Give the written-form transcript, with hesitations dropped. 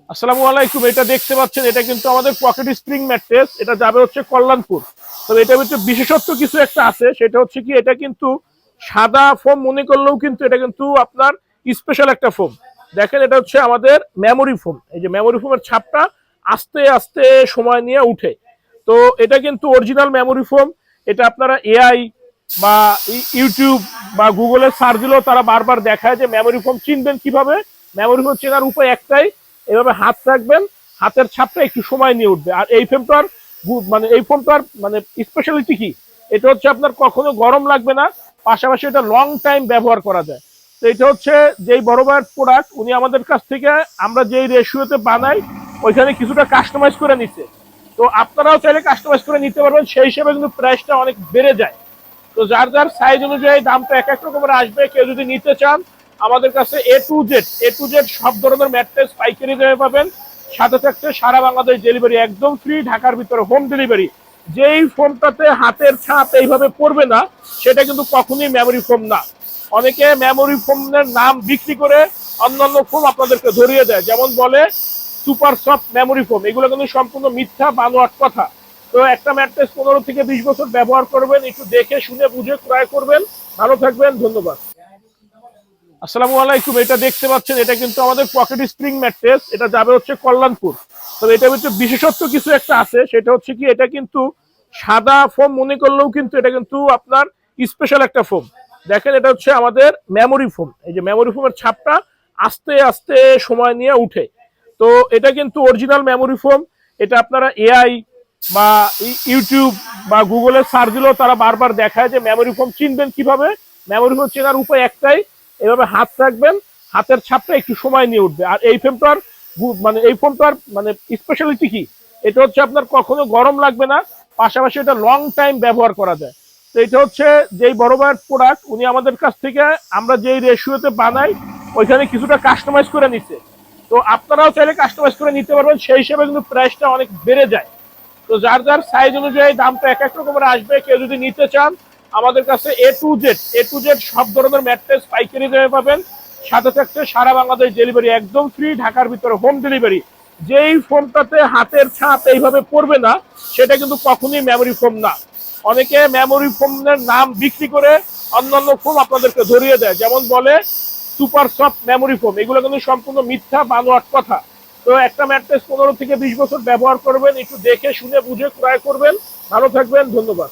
আসসালামু আলাইকুম। এটা দেখতে পাচ্ছেন, এটা কিন্তু আমাদের পকেট স্প্রিং ম্যাট্রেস। এটা যাবে হচ্ছে কল্যাণপুর। তবে এটার ভিতরে বিশেষত্ব কিছু একটা আছে, সেটা হচ্ছে কি, এটা কিন্তু সাদা ফোম মনে করলেও কিন্তু এটা কিন্তু আপনার স্পেশাল একটা ফোম। দেখেন, এটা হচ্ছে আমাদের মেমোরি ফোম। এই যে মেমোরি ফোমের ছাপটা আস্তে আস্তে সময় নিয়ে উঠে। তো এটা কিন্তু অরিজিনাল মেমোরি ফোম। এটা আপনারা এআই বা ইউটিউব বা গুগলে সার্চ দিলেও তারা বারবার দেখায় যে মেমোরি ফোম চিনবেন কিভাবে। মেমোরি ফোম চেনার উপায় একটাই, এভাবে হাত রাখবেন, হাতের ছাপটা একটু সময় নিয়ে উঠবে। আর এই ফোমটার এই ফোমটার স্পেশালিটি কি, এটা হচ্ছে আপনার কখনো গরম লাগবে না, পাশাপাশি এটা লং টাইম ব্যবহার করা যায়। তো এটা হচ্ছে যেই বড় ভাইয়ের প্রোডাক্ট, উনি আমাদের কাছ থেকে আমরা যেই রেশিওতে বানাই ওইখানে কিছুটা কাস্টমাইজ করে নিচ্ছে। তো আপনারাও চাইলে কাস্টমাইজ করে নিতে পারবেন, সেই হিসেবে কিন্তু প্রাইসটা অনেক বেড়ে যায়। তো যার যার সাইজ অনুযায়ী দামটা এক এক রকমের আসবে। কেউ যদি নিতে চান, আমাদের কাছে এ টু জেড সব ধরনের ম্যাট্রেস পাইকারি দামে পাবেন। সাথে থাকছে সারা বাংলাদেশ ডেলিভারি, একদম ফ্রি, ঢাকার ভিতরে হোম ডেলিভারি। যেই ফোনটাতে হাতের ছাপ এইভাবে পড়বে না, সেটা কিন্তু কখনোই মেমোরি ফোম না। অনেকে মেমোরি ফোমের নাম বিক্রি করে অন্যান্য ফোম আপনাদেরকে ধরিয়ে দেয়, যেমন বলে সুপার সফট মেমোরি ফোম। এগুলো কিন্তু সম্পূর্ণ মিথ্যা, বানোয়াট কথা। তো একটা ম্যাট্রেস 15 থেকে 20 বছর ব্যবহার করবেন, একটু দেখে শুনে বুঝে ক্রয় করবেন। ভালো থাকবেন, ধন্যবাদ। আসসালামু আলাইকুম। এটা দেখতে পাচ্ছেন, এটা কিন্তু আমাদের পকেট স্প্রিং ম্যাট্রেস। এটা যাবে হচ্ছে কল্যাণপুর। তবে এটার ভিতরে বিশেষত্ব কিছু একটা আছে, সেটা হচ্ছে কি, এটা কিন্তু সাদা ফোম মনে করলেও কিন্তু এটা কিন্তু আপনার স্পেশাল একটা ফোম। দেখেন, এটা হচ্ছে আমাদের মেমোরি ফোম। এই যে মেমোরি ফোমের ছাপটা আস্তে আস্তে সময় নিয়ে উঠে। তো এটা কিন্তু অরিজিনাল মেমোরি ফোম। এটা আপনারা এআই বা ইউটিউব বা গুগলে সার্চ দিলেও তারা বারবার দেখায় যে মেমোরি ফোম চিনবেন কিভাবে। মেমোরি ফোম চেনার উপায় একটাই, এভাবে হাত রাখবেন, হাতের ছাপটা একটু সময় নিয়ে উঠবে। আর এই ফোনটার স্পেশালিটি কি, এটা হচ্ছে আপনার কখনো গরম লাগবে না, পাশাপাশি এটা লং টাইম ব্যবহার করা যায়। তো এটা হচ্ছে যেই বড় ভাইয়ের প্রোডাক্ট, উনি আমাদের কাছ থেকে আমরা যেই রেশিওতে বানাই ওইখানে কিছুটা কাস্টমাইজ করে নিচ্ছে। তো আপনারাও চাইলে কাস্টমাইজ করে নিতে পারবেন, সেই হিসেবে কিন্তু প্রাইসটা অনেক বেড়ে যায়। তো যার যার সাইজ অনুযায়ী দামটা এক এক রকমের আসবে। কেউ যদি নিতে চান, আমাদের কাছে এ টু জেড সব ধরনের ম্যাট্রেস পাইকারি দামে পাবেন। সাথে থাকছে সারা বাংলাদেশ ডেলিভারি, একদম ফ্রি, ঢাকার ভিতরে হোম ডেলিভারি। যেই ফোনটাতে হাতের ছাপ এইভাবে পড়বে না, সেটা কিন্তু কখনোই মেমোরি ফোম না। অনেকে মেমোরি ফোমের নাম বিক্রি করে অন্যান্য ফোম আপনাদেরকে ধরিয়ে দেয়, যেমন বলে সুপার সফট মেমোরি ফোম। এগুলো কিন্তু সম্পূর্ণ মিথ্যা, বানোয়াট কথা। তো একটা ম্যাট্রেস 15 থেকে 20 বছর ব্যবহার করবেন, একটু দেখে শুনে বুঝে ক্রয় করবেন। ভালো থাকবেন, ধন্যবাদ।